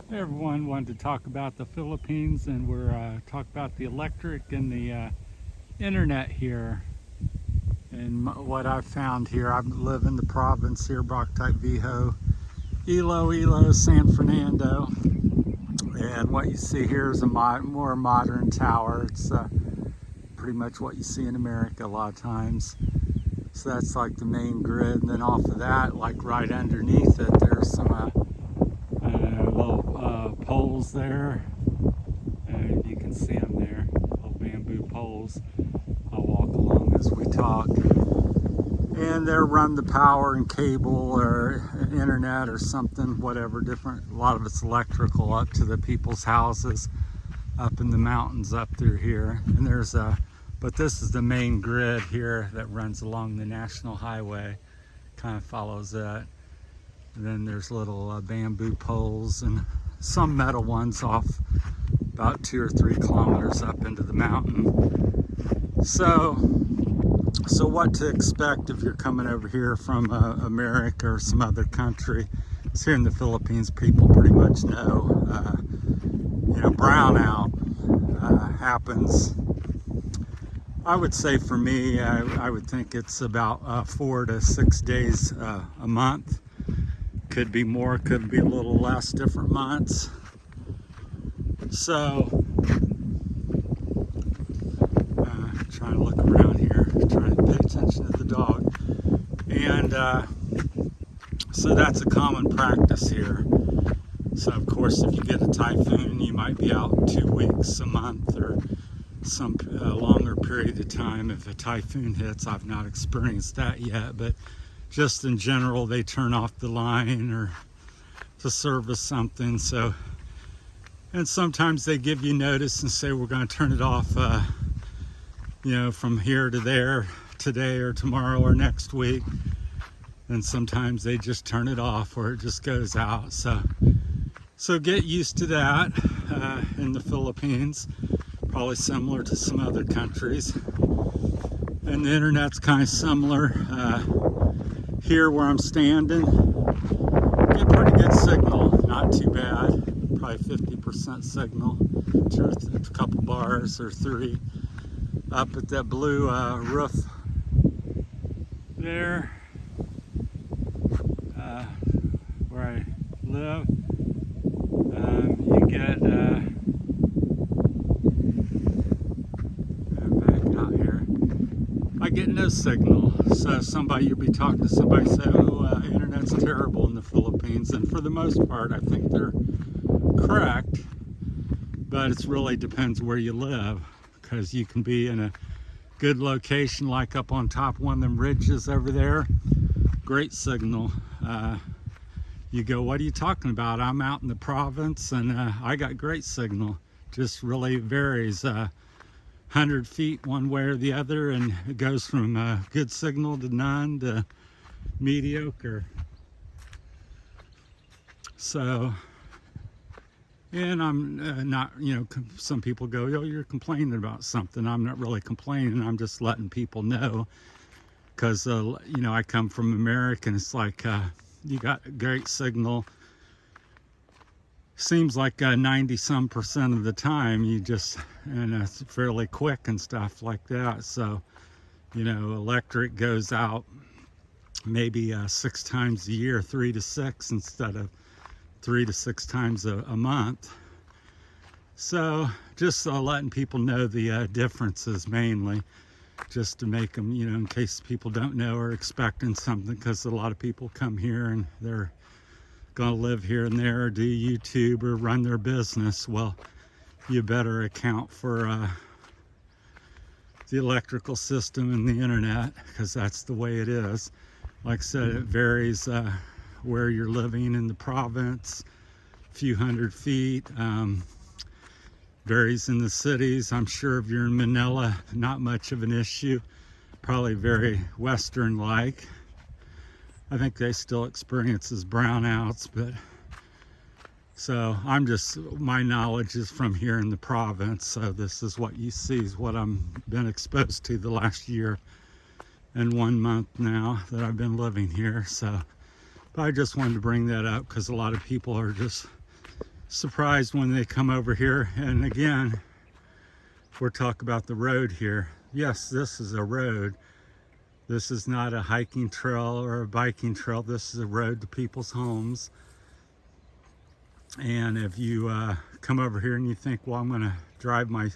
Hey everyone, wanted to talk about the Philippines, and we're talk about the electric and the internet here. And what I've found here, I live in the province here, Brock-type Viho, Iloilo, San Fernando. And what you see here is a more modern tower. It's pretty much what you see in America a lot of times. So that's like the main grid. And then off of that, like right underneath it, there's some little poles there. You can see them there, little bamboo poles. I'll walk along as we talk. And they run the power and cable or internet or something, whatever, different. A lot of it's electrical up to the people's houses up in the mountains up through here. And there's but this is the main grid here that runs along the national highway, kind of follows that. And then there's little bamboo poles and some metal ones off about 2 or 3 kilometers up into the mountain. So what to expect if you're coming over here from America or some other country? It's here in the Philippines, people pretty much know, brownout happens. I would say for me, I would think it's about 4 to 6 days a month. Could be more, could be a little less, different months. So, trying to look around here, trying to pay attention to the dog. And so that's a common practice here. So of course, if you get a typhoon, you might be out 2 weeks, a month, or some longer period of time. If a typhoon hits, I've not experienced that yet, but just in general, they turn off the line or to service something. So, and sometimes they give you notice and say, we're going to turn it off, from here to there, today or tomorrow or next week. And sometimes they just turn it off or it just goes out. So get used to that in the Philippines, probably similar to some other countries. And the internet's kind of similar. Here where I'm standing, get pretty good signal, not too bad, probably 50% signal, a couple bars or 3 up at that blue roof there, where I live. You get back out here, I get no signal. So you'll be talking to somebody, say, internet's terrible in the Philippines, and for the most part I think they're correct, but it really depends where you live, because you can be in a good location like up on top of one of them ridges over there, great signal. You go, what are you talking about? I'm out in the province and I got great signal. Just really varies. 100 feet one way or the other, and it goes from good signal to none to mediocre. So, and I'm not, some people go, oh, you're complaining about something. I'm not really complaining. I'm just letting people know, because, I come from America, and it's like, you got great signal. Seems like 90% of the time and it's fairly quick and stuff like that. So, electric goes out maybe 6 times a year, 3 to 6 instead of 3 to 6 times a month. So just letting people know the differences, mainly just to make them, in case people don't know or expecting something, because a lot of people come here and they're going to live here and there, or do YouTube or run their business. Well, you better account for the electrical system and the internet, because that's the way it is. Like I said, it varies where you're living in the province, a few hundred feet. Varies in the cities. I'm sure if you're in Manila, not much of an issue. Probably very Western-like. I think they still experiences brownouts, but so my knowledge is from here in the province. So this is what you see, is what I've been exposed to the last year and 1 month now that I've been living here. So, but I just wanted to bring that up because a lot of people are just surprised when they come over here. And again, we're talking about the road here. Yes, this is a road. This is not a hiking trail or a biking trail. This is a road to people's homes. And if you come over here and you think, well, I'm gonna drive my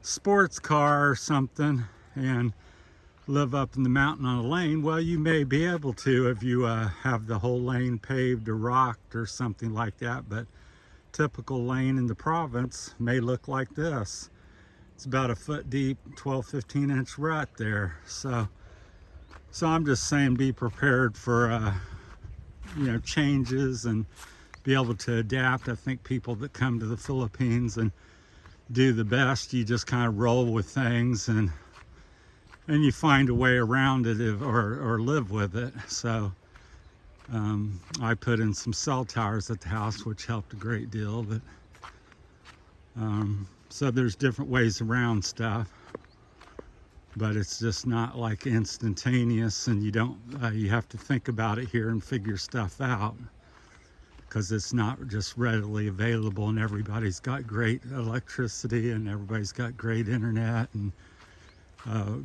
sports car or something and live up in the mountain on a lane, well, you may be able to if you have the whole lane paved or rocked or something like that. But typical lane in the province may look like this. It's about a foot deep, 12-15 inch rut there. So I'm just saying, be prepared for changes and be able to adapt. I think people that come to the Philippines and do the best, you just kind of roll with things and you find a way around it or live with it. So I put in some cell towers at the house, which helped a great deal. But so there's different ways around stuff, but it's just not like instantaneous, and you have to think about it here and figure stuff out, because it's not just readily available, and everybody's got great electricity and everybody's got great internet and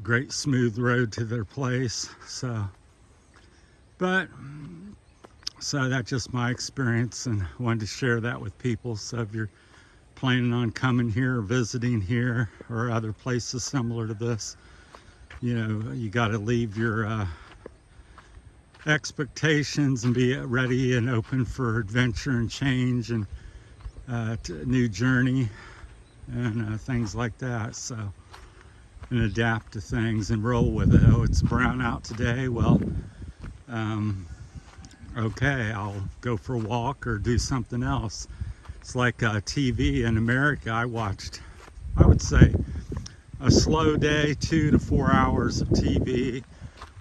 great smooth road to their place. So that's just my experience, and I wanted to share that with people. So if you're planning on coming here or visiting here or other places similar to this, you got to leave your expectations and be ready and open for adventure and change and new journey and things like that. So, and adapt to things and roll with it. Oh, it's brown out today. Well, okay, I'll go for a walk or do something else. It's like TV in America. I watched, I would say, a slow day, 2 to 4 hours of TV.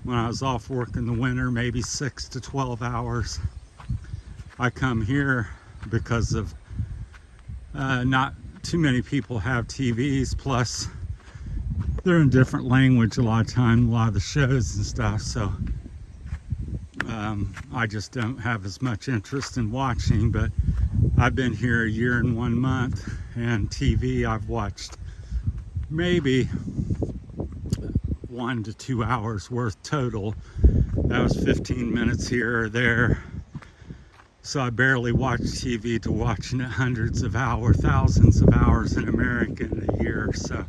When I was off work in the winter, maybe 6 to 12 hours. I come here because of not too many people have TVs, plus they're in different language a lot of time, a lot of the shows and stuff. So I just don't have as much interest in watching. But I've been here a year and 1 month, and TV I've watched maybe 1 to 2 hours worth total. That was 15 minutes here or there. So I barely watch TV to watching it hundreds of hours, thousands of hours in America in a year. So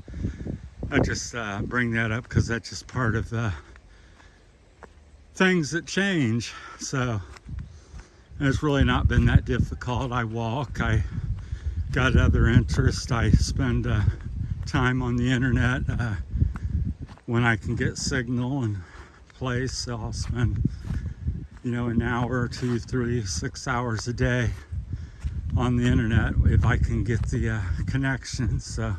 I just bring that up because that's just part of the things that change. So it's really not been that difficult. I walk, I got other interests, I spend time on the internet when I can get signal and place. So I'll spend an hour, 2, 3, 6 hours a day on the internet if I can get the connection. So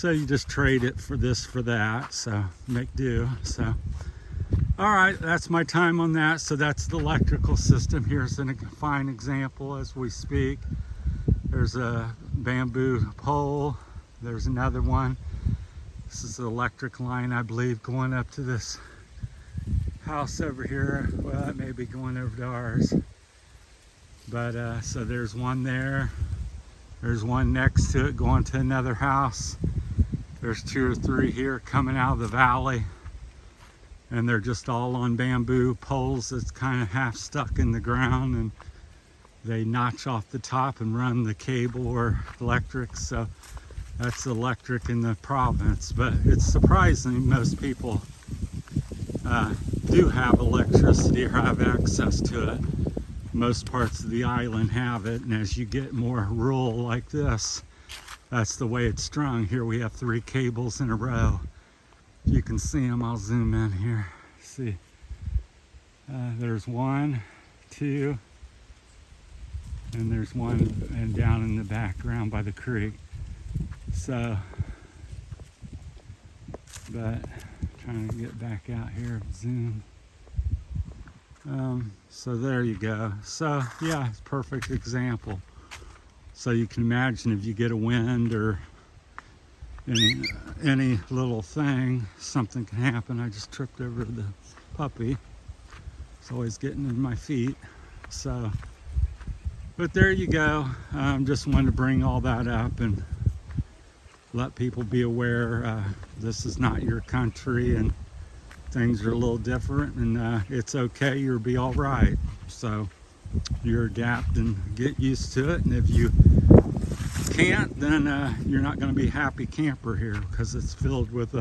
you just trade it for this, for that. So make do. So all right, that's my time on that. So that's the electrical system. Here's a fine example as we speak. There's a bamboo pole. There's another one. This is the electric line, I believe, going up to this house over here. Well, it may be going over to ours. But so there's one there. There's one next to it going to another house. There's 2 or 3 here coming out of the valley. And they're just all on bamboo poles that's kind of half stuck in the ground, and they notch off the top and run the cable or electric. So that's electric in the province. But it's surprising most people do have electricity or have access to it. Most parts of the island have it, and as you get more rural like this, that's the way it's strung. Here we have 3 cables in a row. You can see them. I'll zoom in here. See, there's 1, 2, and there's one and down in the background by the creek. So, but trying to get back out here, zoom. So there you go. So yeah, it's a perfect example. So you can imagine if you get a wind or any little thing, something can happen. I just tripped over the puppy. It's always getting in my feet. So But there you go. Just wanted to bring all that up and let people be aware this is not your country and things are a little different, and it's okay. You'll be all right. So you adapt and get used to it, and if you can't, then you're not going to be a happy camper here, because it's filled with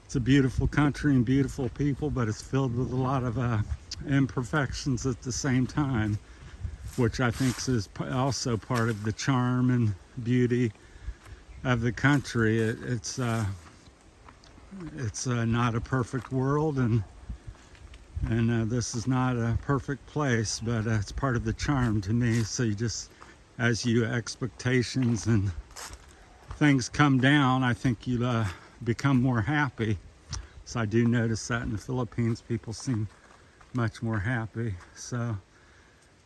it's a beautiful country and beautiful people, but it's filled with a lot of imperfections at the same time, which I think is also part of the charm and beauty of the country. It's not a perfect world, and this is not a perfect place, but it's part of the charm to me. So you just, as you expectations and things come down, I think you become more happy. So I do notice that in the Philippines, people seem much more happy. So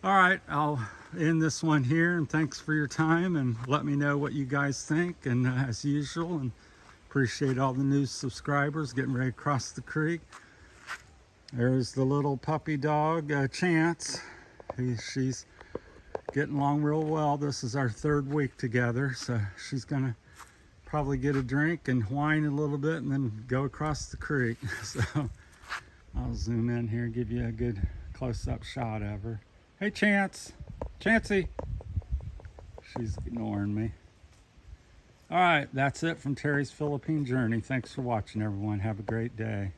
all right, I'll end this one here, and thanks for your time, and let me know what you guys think, and as usual, and appreciate all the new subscribers getting ready to cross the creek. There's the little puppy dog, Chance. She's getting along real well. This is our 3rd week together, so she's gonna probably get a drink and whine a little bit and then go across the creek. So I'll zoom in here and give you a good close-up shot of her. Hey, Chance. Chancey. She's ignoring me. All right, that's it from Terry's Philippine Journey. Thanks for watching, everyone. Have a great day.